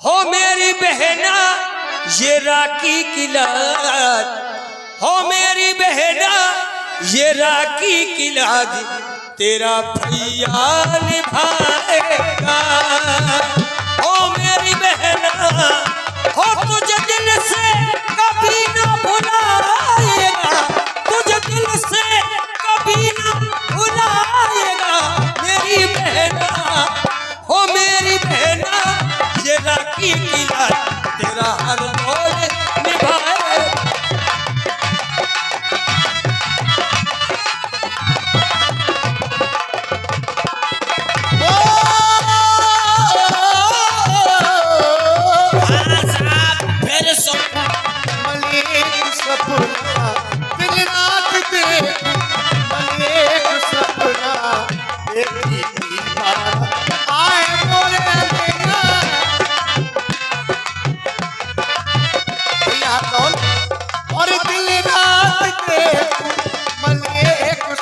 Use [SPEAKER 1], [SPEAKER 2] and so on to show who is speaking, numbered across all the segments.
[SPEAKER 1] हो मेरी बहना ये राखी की लाज, हो मेरी बहना ये राखी की लाज, तेरा भैया निभाएगा। हो मेरी बहना हो तुझे दिल से कभी ना भुलाएगा, तुझे दिल से कभी ना भुलाएगा। मेरी बहना हो मेरी बहना ये राखी की लाज, तेरा हर रोज निभाएगा।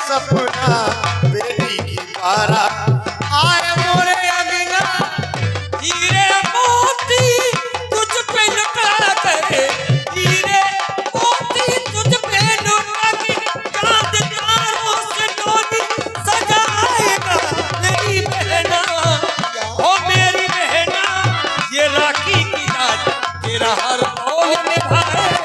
[SPEAKER 2] सपना बेटी की बारा आए मोरे अंगना,
[SPEAKER 1] हीरे मोती तुझ पे लुटा करे, हीरे मोती तुझ पे लुटा के चांद तारों से डोली सजाएगा। मेरी बहना हो मेरी बहना ये राखी की लाज, तेरा हर रोज निभाएगा।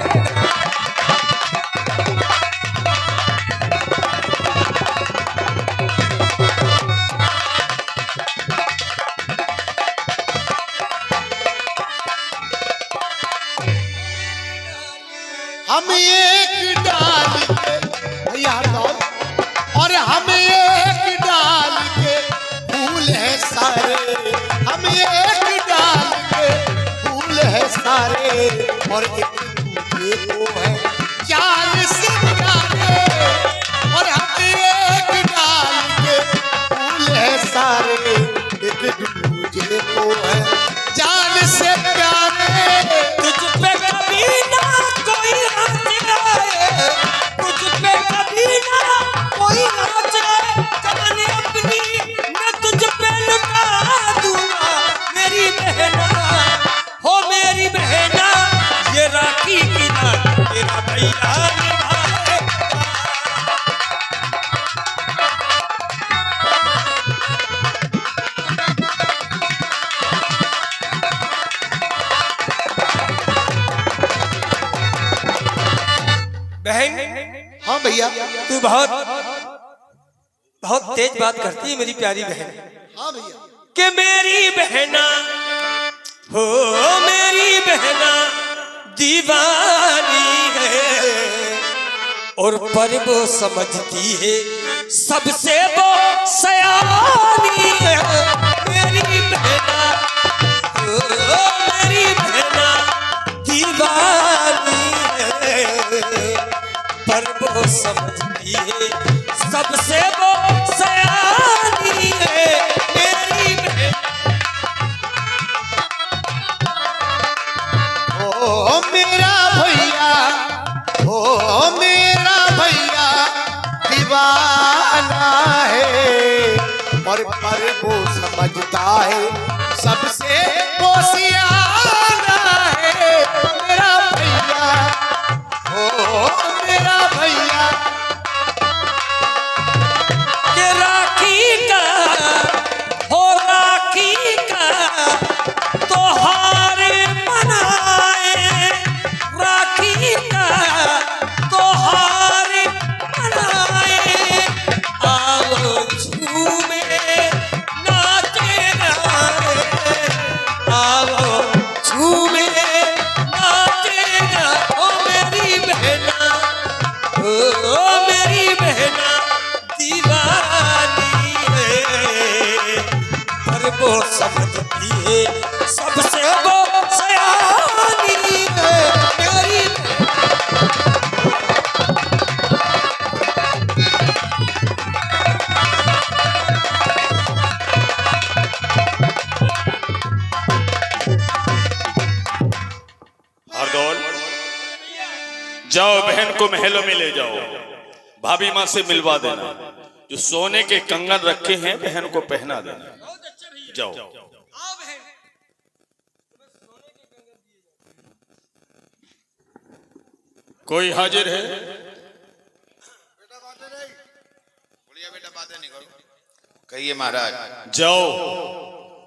[SPEAKER 2] हम एक डाल के भैया और हम एक डाल के फूल है सारे, हम एक डाल के फूल है सारे, और एक दूसरे को है जान से प्यारे, और हम एक डाल के फूल है सारे, एक दूसरे को है जान से प्यारे।
[SPEAKER 1] तुझ पे कभी ना कोई आँच आए, तुझ पे कभी ना कोई आँच आए, जाने अपनी मैं तुझ पे लुटा दूंगा। मेरी बहना हो मेरी बहना ये राखी की लाज, तेरा भैया निभाएगा। बहन
[SPEAKER 2] हाँ भैया,
[SPEAKER 1] तू बहुत बहुत तेज बात करती है मेरी प्यारी बहन।
[SPEAKER 2] हाँ भैया,
[SPEAKER 1] कि मेरी बहना हो मेरी बहना दीवानी है, और पर वो समझती है सबसे वो सयानी है। मेरी बहना हो मेरी बहना दीवानी है, पर वो समझती है सबसे वो सयानी है। मेरी
[SPEAKER 2] ओ मेरा भैया, ओ मेरा भैया दीवाना है, और पर वो समझता है सबसे वो सियाना है। मेरा भैया, ओ मेरा भैया,
[SPEAKER 1] के राखी का हो राखी का त्योहार मनाए, राखी का त्योहार मनाए। आओ झूमे नाचे गाए, आओ झूमे नाचे गाए। ओ मेरी बहना ओ मेरी बहना दीवानी है, पर वो समझती है सबसे वो सयानी है। मेरी
[SPEAKER 3] हरदौल जाओ, बहन को महलों में ले जाओ, भाभी माँ से मिलवा देना, जो सोने के कंगन रखे हैं बहन को पहना देना। जाओ। कोई हाजिर है?
[SPEAKER 2] बेटा बातें नहीं करो, कहिए महाराज।
[SPEAKER 3] जाओ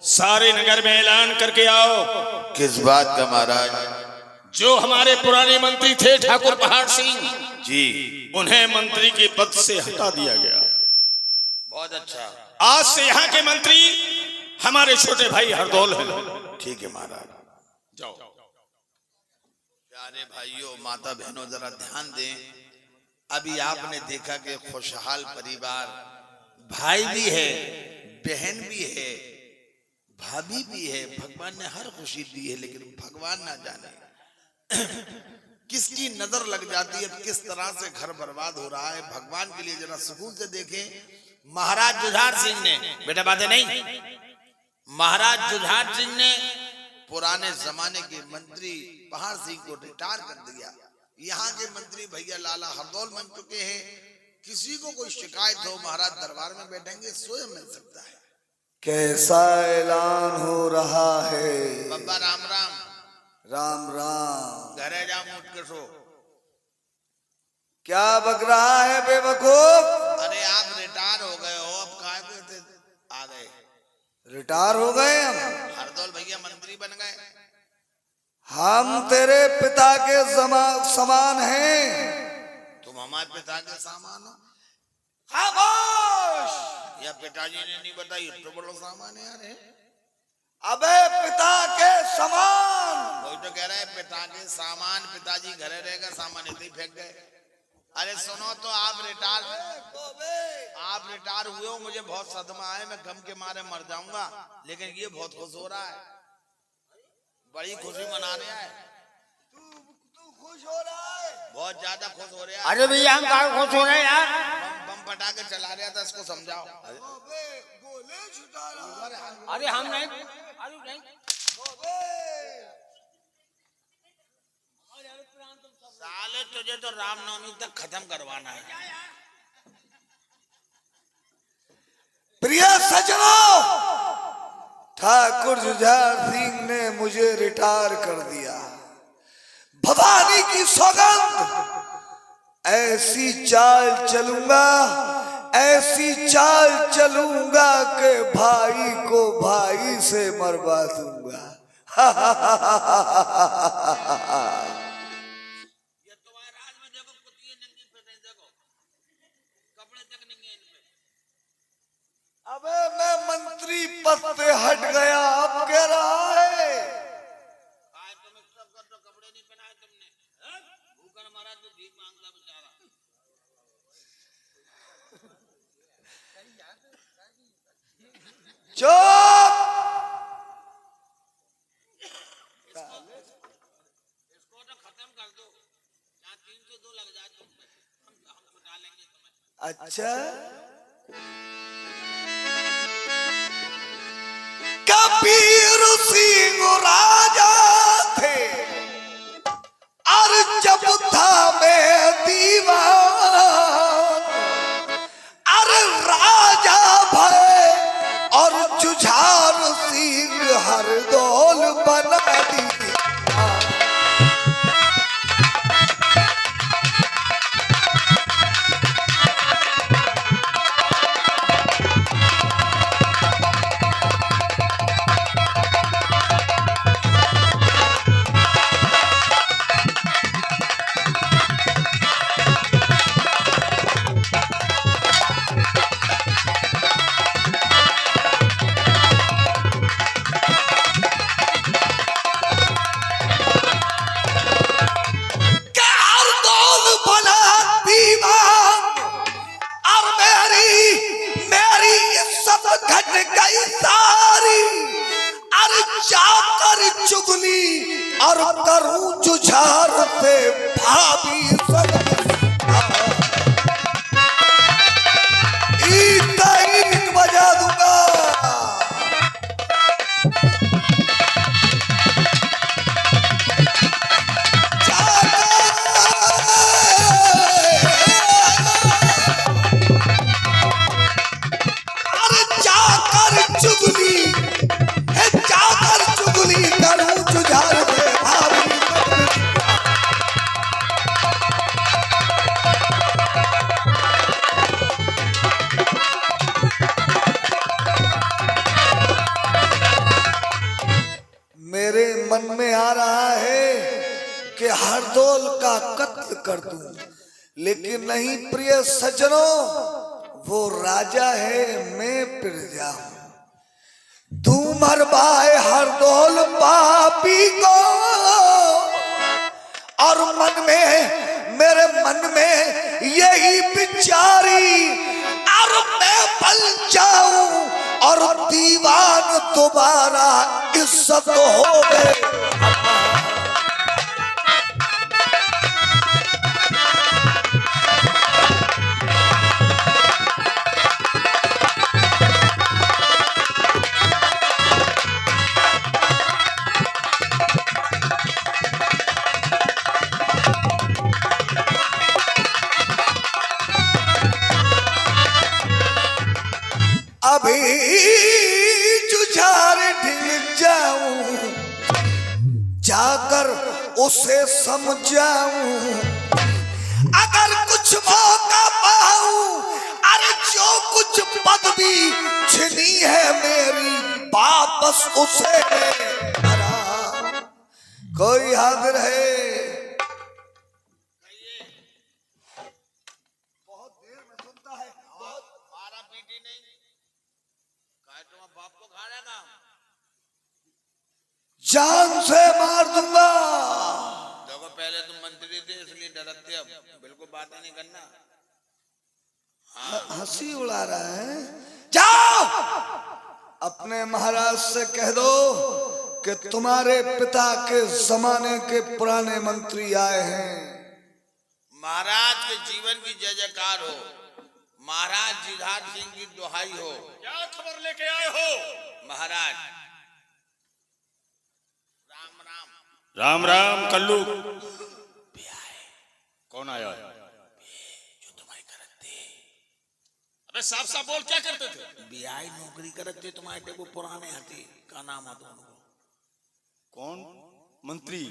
[SPEAKER 3] सारे नगर में ऐलान करके आओ।
[SPEAKER 2] किस बात का महाराज?
[SPEAKER 3] जो हमारे पुराने मंत्री थे ठाकुर पहाड़ सिंह
[SPEAKER 2] जी,
[SPEAKER 3] उन्हें मंत्री के पद से हटा दिया गया।
[SPEAKER 2] बहुत अच्छा।
[SPEAKER 3] आज से यहाँ के मंत्री हमारे छोटे भाई हरदौल हैं।
[SPEAKER 2] ठीक है महाराज।
[SPEAKER 3] जाओ।
[SPEAKER 2] प्यारे भाइयों, माता बहनों, जरा ध्यान दें। अभी आपने देखा कि खुशहाल परिवार, भाई भी है, बहन भी है, भाभी भी है। भगवान ने हर खुशी दी है, लेकिन भगवान ना जाने किसकी नजर लग जाती है, किस तरह से घर बर्बाद हो रहा है। भगवान के लिए जरा सुकून से देखें। महाराज जुझार सिंह ने, बेटा बातें नहीं, महाराज जुझार सिंह ने पुराने जमाने के मंत्री पहाड़ सिंह को रिटायर कर दिया। यहाँ के मंत्री भैया लाला हरदौल बन चुके हैं। किसी को कोई शिकायत हो, महाराज दरबार में बैठेंगे, स्वयं मिल सकता है।
[SPEAKER 4] कैसा ऐलान हो रहा है?
[SPEAKER 2] बब्बा राम राम।
[SPEAKER 4] राम राम।
[SPEAKER 2] घरे जा, उठ के सो।
[SPEAKER 4] क्या बक रहा है बेवकूफ?
[SPEAKER 2] अरे आप रिटायर हो गए हो, अब काय पे आ गए?
[SPEAKER 4] रिटायर हो गए हम?
[SPEAKER 2] हरदौल भैया मंत्री बन गए।
[SPEAKER 4] हम तेरे पिता के समान हैं।
[SPEAKER 2] तुम हमारे पिता के सामान हो?
[SPEAKER 4] खामोश!
[SPEAKER 2] या पिताजी ने नहीं बताई तो बड़ो सामान है यार।
[SPEAKER 4] अबे पिता के समान।
[SPEAKER 2] कोई तो कह रहा है पिता के सामान, पिताजी घरे रहेगा, सामान इतने फेंक गए। अरे सुनो तो, आप रिटायर हुए हो, मुझे बहुत सदमा है, मैं गम के मारे मर जाऊंगा, लेकिन ये बहुत खुश हो रहा है, बड़ी खुशी मना रहा है।
[SPEAKER 4] तू खुश हो रहा है?
[SPEAKER 2] बहुत ज्यादा खुश हो रहा है।
[SPEAKER 1] अरे भैया हम कहाँ खुश हो रहे हैं यार?
[SPEAKER 2] बम पटाखे चला रहा था, इसको समझाओ।
[SPEAKER 4] गोले छुटा रहा।
[SPEAKER 1] अरे हम नहीं, अरे नहीं।
[SPEAKER 2] साले तुझे तो रामनवमी तक खत्म करवाना है।
[SPEAKER 4] प्रिय सज्जनों, ठाकुर जुझार सिंह ने मुझे रिटायर कर दिया। भवानी की सौगंध, ऐसी चाल चलूंगा, ऐसी चाल चलूंगा कि भाई को भाई से मरवा दूंगा। अबे मैं मंत्री पद से हट गया, अब कह रहा है
[SPEAKER 2] कपड़े नहीं पहनाए तुमने, भूखा मारा तो भीख मांगता बेचारा।
[SPEAKER 4] चुप।
[SPEAKER 2] इसको तो खत्म कर दो, यहाँ 302 लग जाए तुम पे, हम छुटा लेंगे तुम्हें।
[SPEAKER 4] अच्छा, कबीर सिंह राजा थे और जब था मैं दीवान, अरे राजा भय और जुझार सिंह हरदौल बना दी। चुगली और करूं जुझार से भाभी ईद बजा दूंगा। अरे जाकर चुगली करूं जुझार से भाभी मन में आ रहा है कि हरदौल का कत्ल कर दूं, लेकिन नहीं प्रिय सज्जनों, वो राजा है, मैं प्रजा हूं। तू मरवाए हरदौल पापी को, और मन में, मेरे मन में यही विचारी, और मैं बन जाऊं और दीवान दोबारा इज्जत हो गए। अभी जुझार ढिल जाऊं, जाकर उसे समझाऊं, अगर कुछ मौका पाऊं, अरे जो कुछ पदवी छिनी है मेरी वापस उसे करा। कोई हाजिर है? जान से मार दूंगा।
[SPEAKER 5] देखो पहले तुम मंत्री थे इसलिए डरते, अब बिल्कुल बात नहीं करना।
[SPEAKER 4] हंसी उड़ा रहा है। जाओ अपने महाराज से कह दो कि तुम्हारे पिता के जमाने के पुराने मंत्री आए हैं।
[SPEAKER 5] महाराज के जीवन की जय जयकार हो, महाराज जिधार सिंह की दुहाई हो।
[SPEAKER 3] क्या खबर लेके आए हो?
[SPEAKER 5] महाराज
[SPEAKER 3] राम राम कल्लू। कौन आया है?
[SPEAKER 5] जो तुम्हारी करते,
[SPEAKER 3] अबे साफ साफ बोल, क्या करते थे?
[SPEAKER 5] बिहाई नौकरी करते तुम्हारे वो पुराने हाथी का नाम आता उनको।
[SPEAKER 3] कौन मंत्री?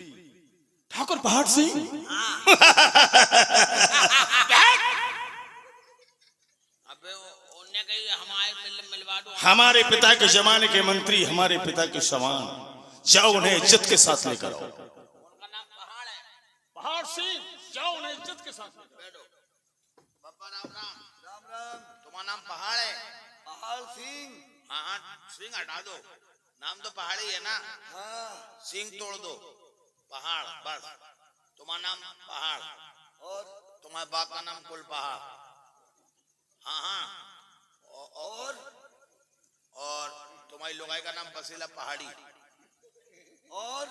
[SPEAKER 3] ठाकुर पहाड़ सिंह।
[SPEAKER 5] अबे उन्हें कही हमारे मिलवा दो।
[SPEAKER 3] हमारे पिता के जमाने के मंत्री, हमारे पिता के समान। जाओ उन्हें इज्जत के साथ लेकर आओ।
[SPEAKER 5] उनका नाम पहाड़ है।
[SPEAKER 3] पहाड़ सिंह, जाओ उन्हें इज्जत के साथ लेकर
[SPEAKER 5] बैठो। बाबा राम राम। राम राम। तुम्हारा नाम पहाड़ है?
[SPEAKER 4] पहाड़ सिंह।
[SPEAKER 5] हाँ हाँ, सिंह हटा दो, नाम तो पहाड़ी है ना।
[SPEAKER 4] हाँ।
[SPEAKER 5] सिंह तोड़ दो, पहाड़ बस। तुम्हारा नाम पहाड़,
[SPEAKER 4] और
[SPEAKER 5] तुम्हारे बाप का नाम कुल पहाड़। हाँ हाँ, और तुम्हारी लुगाई का नाम पसीला पहाड़ी,
[SPEAKER 4] और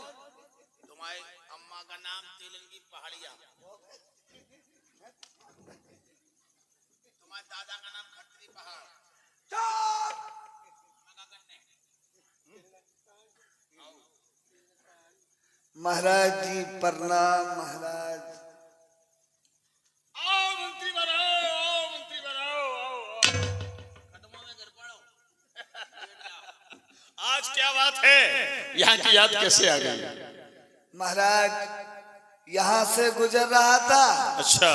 [SPEAKER 5] तुम्हारी अम्मा का नाम तेलंगी पहाड़िया, तुम्हारे दादा का नाम खत्री पहाड़।
[SPEAKER 4] महाराज जी प्रणाम। महाराज
[SPEAKER 3] आओ मंत्री बनाओ, आओ मंत्री बनाओ, आओ
[SPEAKER 5] कदमों में गिर पड़ो।
[SPEAKER 3] आज क्या बात है? यहाँ की याद कैसे आ गई?
[SPEAKER 4] महाराज यहाँ से गुजर रहा था,
[SPEAKER 3] अच्छा,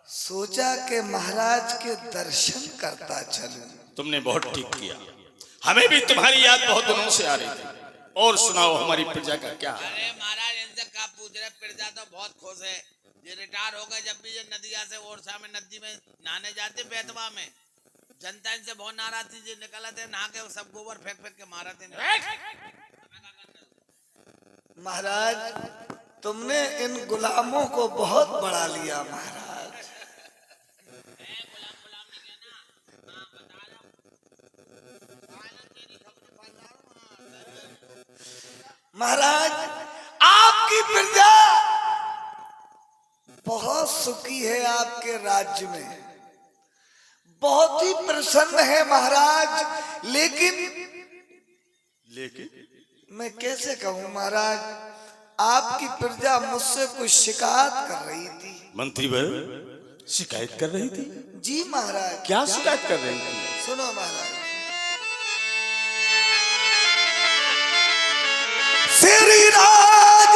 [SPEAKER 4] सोचा कि महाराज के दर्शन करता चलूं।
[SPEAKER 3] तुमने बहुत ठीक किया। हमें भी तुम्हारी याद बहुत दिनों से आ रही थी। और सुनाओ हमारी प्रजा का क्या?
[SPEAKER 5] अरे महाराज इनसे क्या पूछ रहे, प्रजा तो बहुत खुश है। ये रिटायर हो गए, जब भी ये नदिया से ओरछा में नदी में नहाने जाते बेतवा में, जनता इनसे बहुत नाराज थी। ये निकला थे नहा के सब गोबर फेंक फेंक के मारा थे।
[SPEAKER 4] महाराज तुमने इन गुलामों को बहुत बढ़ा लिया। महाराज महाराज आपकी प्रजा बहुत सुखी है, आपके राज्य में बहुत ही प्रसन्न है महाराज। लेकिन मैं कैसे कहूं महाराज, आपकी प्रजा मुझसे कुछ शिकायत कर रही थी।
[SPEAKER 3] मंत्री भाई शिकायत कर रही थी?
[SPEAKER 4] जी महाराज।
[SPEAKER 3] क्या शिकायत कर रही थी?
[SPEAKER 4] सुनो महाराज। श्री राज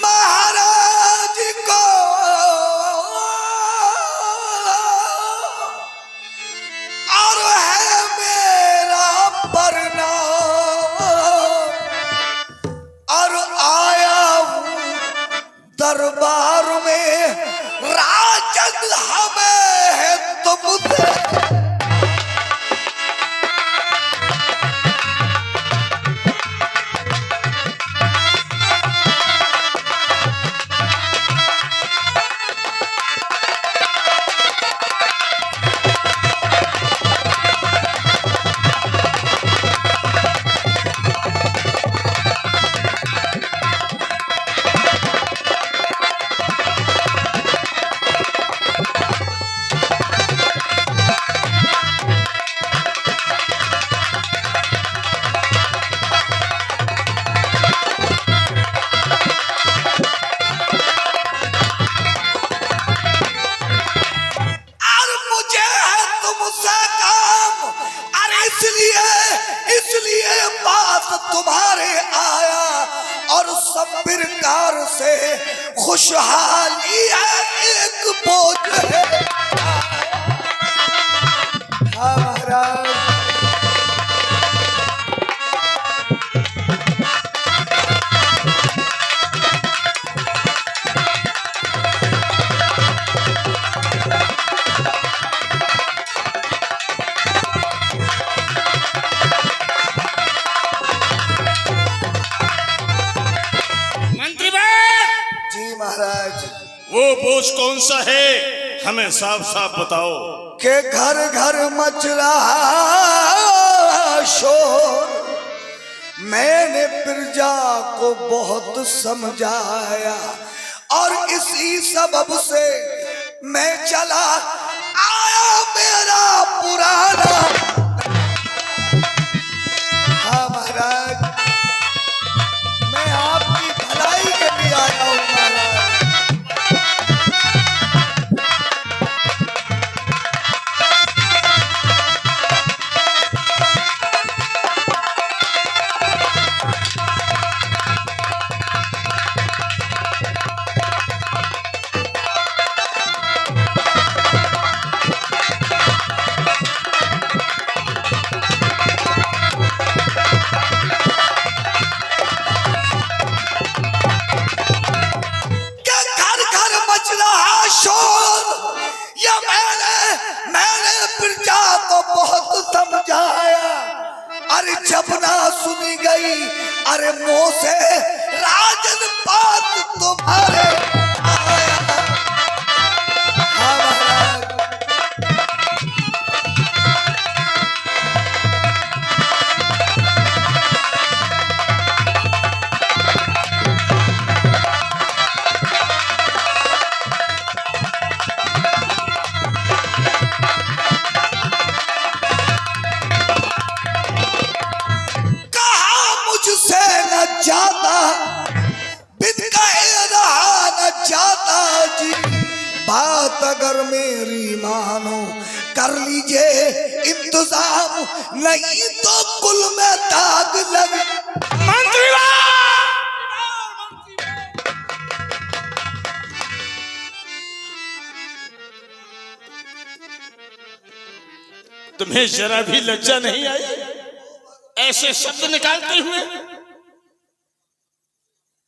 [SPEAKER 4] महाराज को और है मेरा प्रणाम, तुम्हारे आया और सब प्रकार से खुशहाली है, एक बोझ है। हाँ महाराज। जी महाराज।
[SPEAKER 3] वो बोझ कौन सा है, हमें साफ साफ बताओ।
[SPEAKER 4] के घर घर मच रहा शोर, मैंने प्रजा को बहुत समझाया और इसी सबब से मैं चला आया मेरा पुराना। हाँ महाराज, मैं आपकी भलाई के लिए आया हूँ महाराज। अरे जब ना सुनी गई, अरे मुंह से राजन बात तुम्हारे आया। हाँ महाराज। जाता बिन कहे रहा न जाता जी, बात अगर मेरी मानो कर लीजिए इंतजाम, नहीं तो कुल में दाग लग।
[SPEAKER 3] मंत्री तुम्हें जरा भी लज्जा नहीं आई ऐसे शब्द निकालते हुए?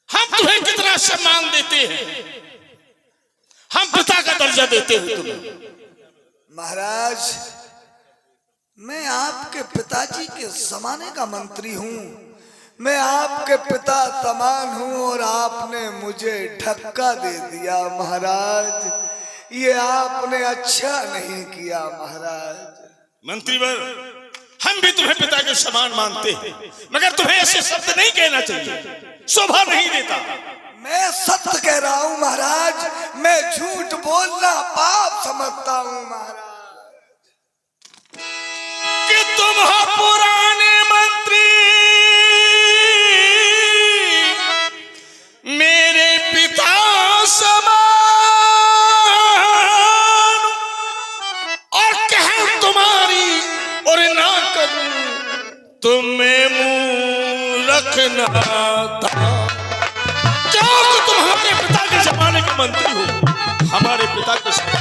[SPEAKER 3] हम तुम्हें कितना सम्मान देते हैं, हम पिता का दर्जा देते हैं तुम्हें।
[SPEAKER 4] महाराज, मैं आपके पिताजी के जमाने का मंत्री हूँ, मैं आपके पिता समान हूँ और आपने मुझे धक्का दे दिया महाराज, ये आपने अच्छा नहीं किया महाराज।
[SPEAKER 3] मंत्रीवर, हम भी तुम्हें पिता के समान मानते हैं, मगर तुम्हें ऐसे शब्द नहीं कहना चाहिए, शोभा नहीं देता।
[SPEAKER 4] मैं सत्य कह रहा हूँ महाराज, मैं झूठ बोलना पाप समझता हूँ महाराज।
[SPEAKER 3] कि तुम हो पुराने मंत्री, मेरे पिता समान, और कह तुम्हारी और ना करूं तुम्हें मुंह रखना था। क्यों तुम्हारे पिता के जमाने के मंत्री हो, हमारे पिता के समान।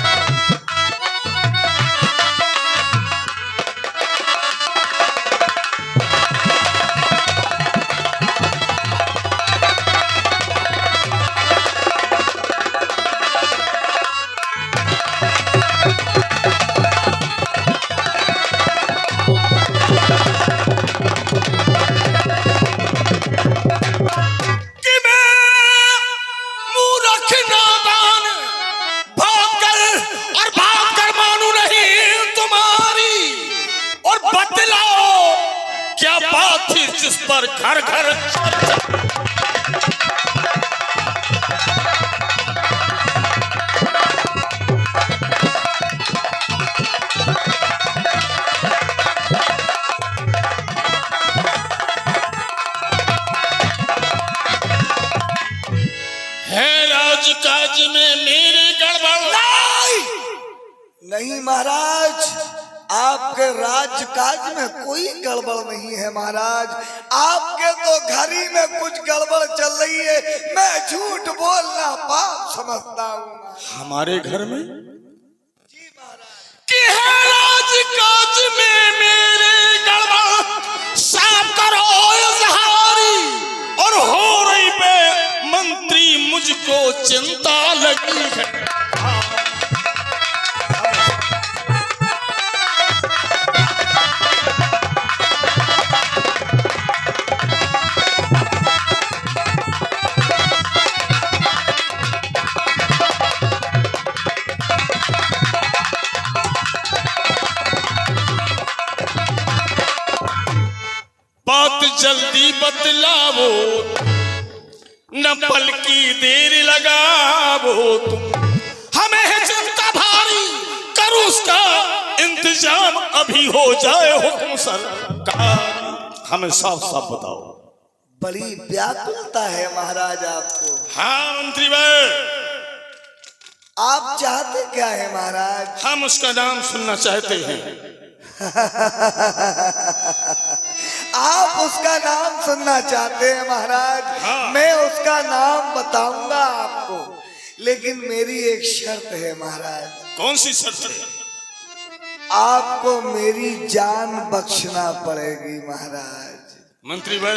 [SPEAKER 3] जिस पर घर घर है राजकाज में मेरे गड़बड़
[SPEAKER 4] नहीं महाराज, आपके राजकाज में कोई गड़बड़ नहीं है महाराज। आपके तो घर ही में कुछ गड़बड़ चल रही है। मैं झूठ बोलना पाप समझता हूँ।
[SPEAKER 3] हमारे घर में
[SPEAKER 4] जी महाराज।
[SPEAKER 3] कि है राजकाज में मेरे गड़बड़, साफ करो इजहारी। और हो रही पे मंत्री, मुझको चिंता लगी है। बात जल्दी बतलावो, न पल की देर लगावो तुम। हमें है चिंता भारी, करो उसका इंतजाम, अभी हो जाए हुक्म सरकार। हमें साफ साफ बताओ।
[SPEAKER 4] बड़ी व्याकुलता है महाराज आपको।
[SPEAKER 3] हाँ मंत्री भाई,
[SPEAKER 4] आप चाहते क्या है महाराज?
[SPEAKER 3] हम उसका नाम सुनना चाहते हैं।
[SPEAKER 4] आप उसका नाम सुनना चाहते हैं महाराज?
[SPEAKER 3] हाँ।
[SPEAKER 4] मैं उसका नाम बताऊंगा आपको, लेकिन मेरी एक शर्त है महाराज।
[SPEAKER 3] कौन सी शर्त है?
[SPEAKER 4] आपको मेरी जान बख्शना पड़ेगी महाराज।
[SPEAKER 3] मंत्री भाई,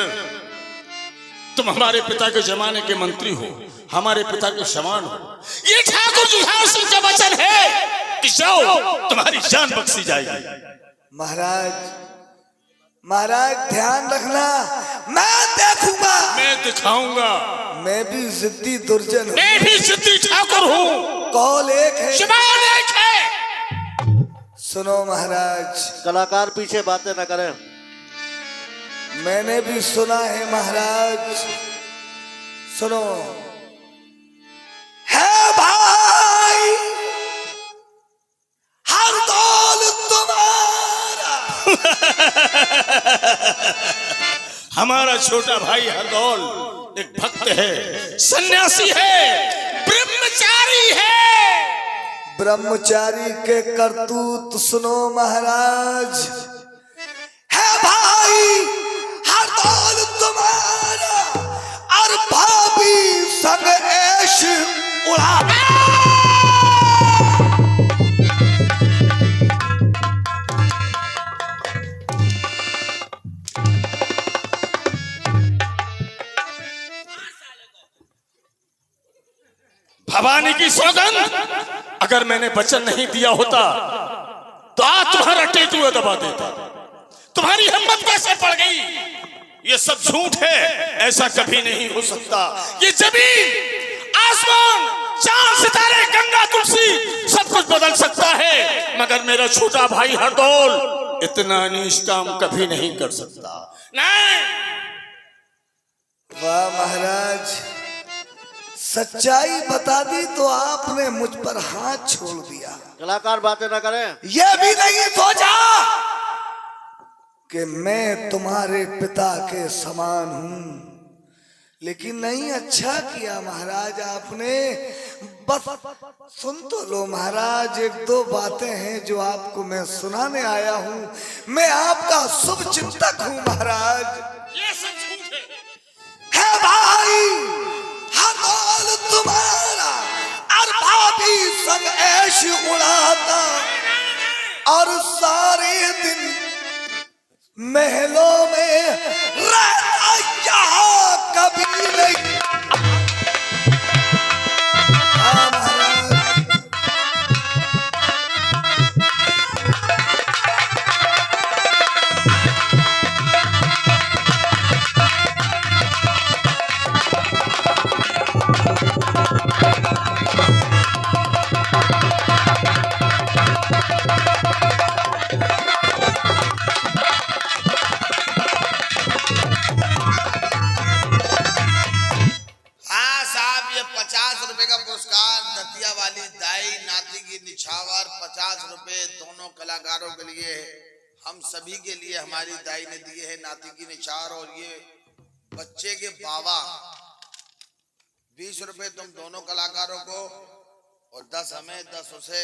[SPEAKER 3] तुम हमारे पिता के जमाने के मंत्री हो, हमारे पिता के समान हो। ये ठाकुर जुझार सिंह का वचन है कि जाओ, तुम्हारी जान बख्शी जाएगी।
[SPEAKER 4] महाराज, महाराज ध्यान रखना, मैं देखूंगा,
[SPEAKER 3] मैं दिखाऊंगा।
[SPEAKER 4] मैं भी जिद्दी दुर्जन हूँ।
[SPEAKER 3] मैं भी जिद्दी ठाकुर हूँ।
[SPEAKER 4] कौल एक है,
[SPEAKER 3] जुबान एक है।
[SPEAKER 4] सुनो महाराज,
[SPEAKER 6] कलाकार पीछे बातें न करें।
[SPEAKER 4] मैंने भी सुना है महाराज। सुनो, है भाई हर दौल तुम्हारा।
[SPEAKER 3] हमारा छोटा भाई हरदौल एक भक्त है, सन्यासी है, ब्रह्मचारी है।
[SPEAKER 4] ब्रह्मचारी के करतूत सुनो महाराज। है भाई हर दौल तुम्हारा, और भाभी संग ऐश उड़ा।
[SPEAKER 3] भवानी की सौगंध, अगर मैंने वचन नहीं दिया होता तो आज तुम्हारा टेटुआ दबा देता। तुम्हारी हिम्मत कैसे पड़ गई? ये सब झूठ है, ऐसा कभी नहीं हो सकता। ये जमीन, आसमान, चांद, सितारे, गंगा, तुलसी सब कुछ बदल सकता है, मगर मेरा छोटा भाई हरदौल इतना नीच काम कभी नहीं कर सकता। नहीं।
[SPEAKER 4] वाह महाराज, सच्चाई बता दी तो आपने मुझ पर हाथ छोड़ दिया।
[SPEAKER 6] कलाकार बातें न करें।
[SPEAKER 4] यह भी नहीं सोचा कि मैं तुम्हारे पिता के समान हूं, लेकिन नहीं, अच्छा किया महाराज आपने। बस सुन तो लो महाराज, एक दो बातें हैं जो आपको मैं सुनाने आया हूं। मैं आपका शुभ चिंतक हूं महाराज।
[SPEAKER 3] ये सब झूठ है।
[SPEAKER 4] भाई हरदौल तुम्हारा, और भाभी संग ऐश उड़ाता, और सारे दिन महलों में रहता, यहाँ कभी नहीं। हाँ महाराज,
[SPEAKER 5] कलाकारों के लिए, हम सभी के लिए हमारी दाई ने दिए हैं नाती की निछावर। और ये बच्चे के बाबा 20 रुपए तुम दोनों कलाकारों को, और 10 हमें, 10 उसे,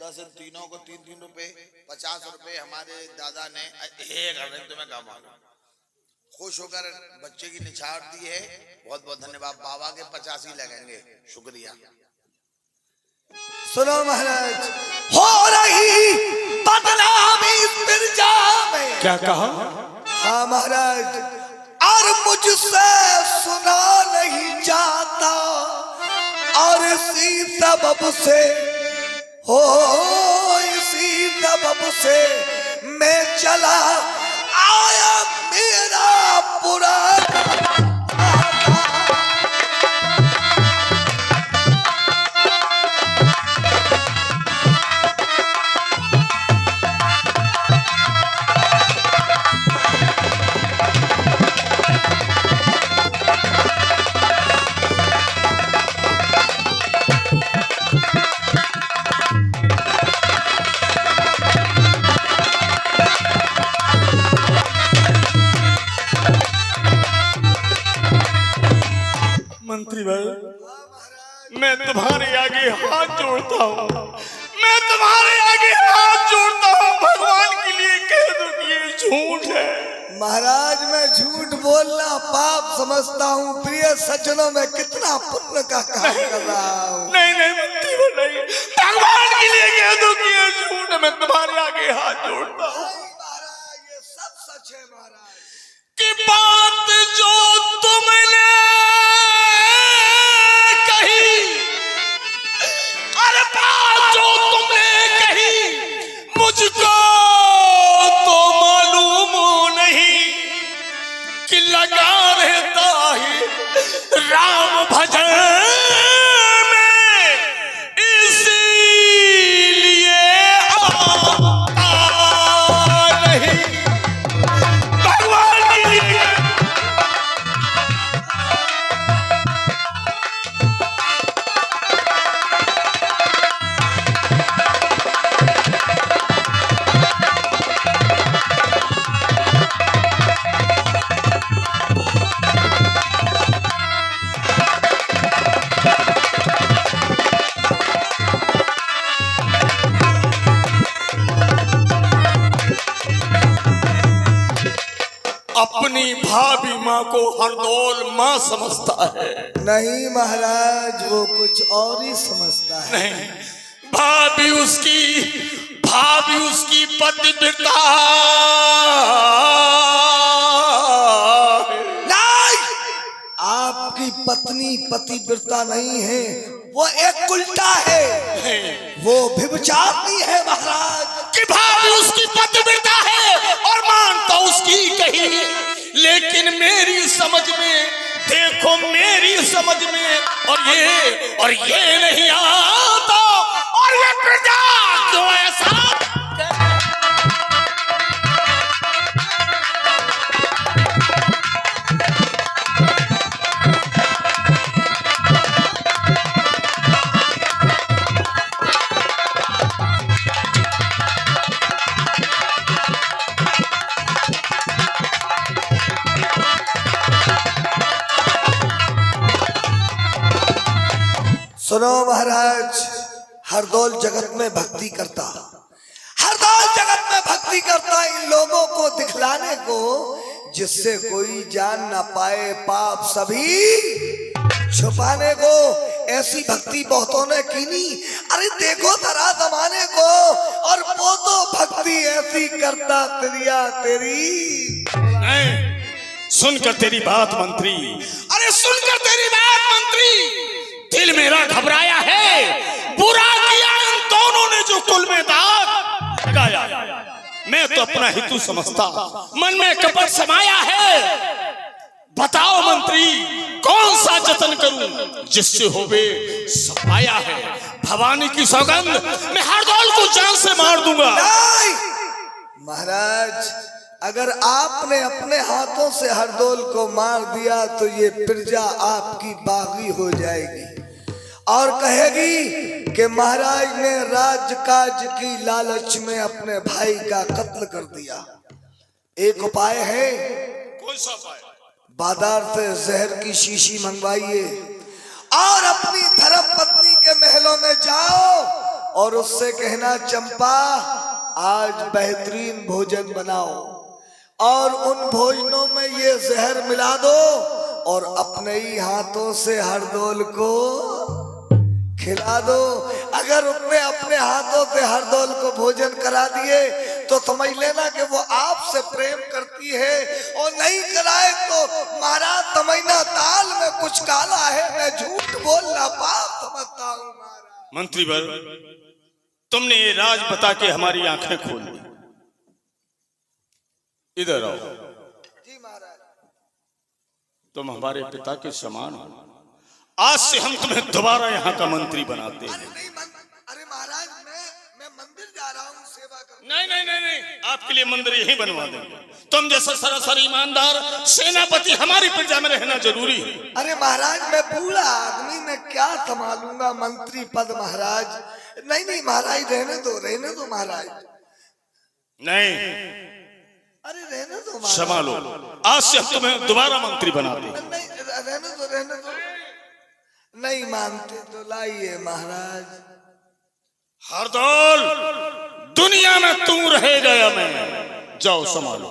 [SPEAKER 5] 10 इन तीनों को 3-3 रुपए, 50 रुपए हमारे दादा ने एक हफ्ते तुम्हें काम मालूम खुश होकर बच्चे की निछाड़ दी है। बहुत बहुत धन्यवाद। बाबा के 50 ही लगेंगे। शुक्रिया।
[SPEAKER 4] सुनो महाराज, हो रही बदनामी मिर्जा में।
[SPEAKER 3] क्या कहा?
[SPEAKER 4] हाँ महाराज, और मुझसे सुना नहीं जाता, और इसी सबब से हो, इसी सबब से मैं चला आया मेरा पुराना।
[SPEAKER 3] मंत्री भाई, मैं तुम्हारे आगे हाथ जोड़ता हूँ, मैं तुम्हारे आगे हाथ जोड़ता हूँ। भगवान के लिए कह दो कि ये झूठ है।
[SPEAKER 4] महाराज, मैं झूठ बोलना पाप समझता हूँ। प्रिय सज्जनों, में कितना पुण्य का काम कर रहा हूँ।
[SPEAKER 3] नहीं नहीं मंत्री भाई, भगवान के लिए कह दो कि ये झूठ है। मैं तुम्हारे आगे हाथ जोड़ता हूँ।
[SPEAKER 4] महाराज, ये सब सच है महाराज।
[SPEAKER 3] कि बात जो तुमने कही, अरे बात जो तुमने कही मुझको तो मालूम नहीं कि लगा रहता ही राम भजन में, इसीलिए आता नहीं। भगवान के लिए अपनी भाभी माँ को हरदौल माँ समझता है।
[SPEAKER 4] नहीं महाराज, वो कुछ और ही समझता है।
[SPEAKER 3] नहीं, भाभी उसकी पतिव्रता है।
[SPEAKER 4] नहीं, आपकी पत्नी पतिव्रता नहीं है, वो एक उल्टा है, वो व्यभिचारिणी है महाराज।
[SPEAKER 3] कि भाभी उसकी पतिव्रता है और मानता उसकी कही, लेकिन मेरी समझ में, देखो मेरी समझ में, और ये नहीं आता, और ये प्रजा क्यों ऐसा।
[SPEAKER 4] सुनो महाराज, हरदौल जगत में भक्ति करता, हरदौल जगत में भक्ति करता इन लोगों को दिखलाने को, जिससे कोई जान ना पाए पाप सभी छुपाने को। ऐसी भक्ति बहुतों ने कीनी, अरे देखो जरा जमाने को, और वो तो भक्ति ऐसी करता तेरिया तेरी।
[SPEAKER 3] नहीं, सुनकर तेरी बात मंत्री, अरे सुनकर तेरी बात मंत्री, दिल मेरा घबराया है। बुरा किया इन दोनों ने जो कुल में दाग लगाया। मैं तो अपना हितू समझता, मन में कपट समाया है। बताओ मंत्री, कौन सा जतन करूं जिससे होवे सफाया है। भवानी की सौगंध, मैं हरदौल को जान से मार दूंगा।
[SPEAKER 4] नहीं महाराज, अगर आपने अपने हाथों से हरदौल को मार दिया तो ये प्रजा आपकी बागी हो जाएगी और कहेगी कि महाराज ने राजकाज की लालच में अपने भाई का कत्ल कर दिया। एक उपाय है,
[SPEAKER 3] कौन सा उपाय?
[SPEAKER 4] बाजार से जहर की शीशी मंगवाइए और अपनी धर्म पत्नी के महलों में जाओ और उससे कहना, चंपा आज बेहतरीन भोजन बनाओ और उन भोजनों में ये जहर मिला दो और अपने ही हाथों से हरदौल को खिला दो। अगर उसने अपने हाथों से हरदौल को भोजन करा दिए तो समझ लेना कि वो आपसे प्रेम करती है, और नहीं कराए तो महाराज समझना ताल में कुछ काला है, मैं झूठ बोलना पाप समझता हूँ महाराज।
[SPEAKER 3] मंत्री वर, तुमने ये राज बता के हमारी आंखें खोल दी। इधर आओ।
[SPEAKER 4] जी महाराज।
[SPEAKER 3] तुम हमारे पिता के समान हो। आज से हम तुम्हें दोबारा यहाँ का मंत्री बनाते हैं।
[SPEAKER 4] अरे महाराज, मैं मंदिर जा रहा हूँ सेवा करने।
[SPEAKER 3] नहीं नहीं नहीं नहीं, आपके लिए मंदिर यही बनवा देंगे। तुम जैसा सरासर ईमानदार सेनापति हमारी प्रजा में रहना जरूरी है।
[SPEAKER 4] अरे महाराज, मैं बूढ़ा आदमी, मैं क्या संभालूंगा मंत्री पद महाराज। नहीं नहीं महाराज, रहने दो महाराज।
[SPEAKER 3] नहीं,
[SPEAKER 4] अरे रहने दो महाराज।
[SPEAKER 3] संभालो, आज से हम तुम्हें दोबारा मंत्री बनाते हैं।
[SPEAKER 4] नहीं, रहने दो। नहीं मानते तो लाइए महाराज।
[SPEAKER 3] हरदौल, दुनिया में तू रहेगा या मैं? जाओ संभालो।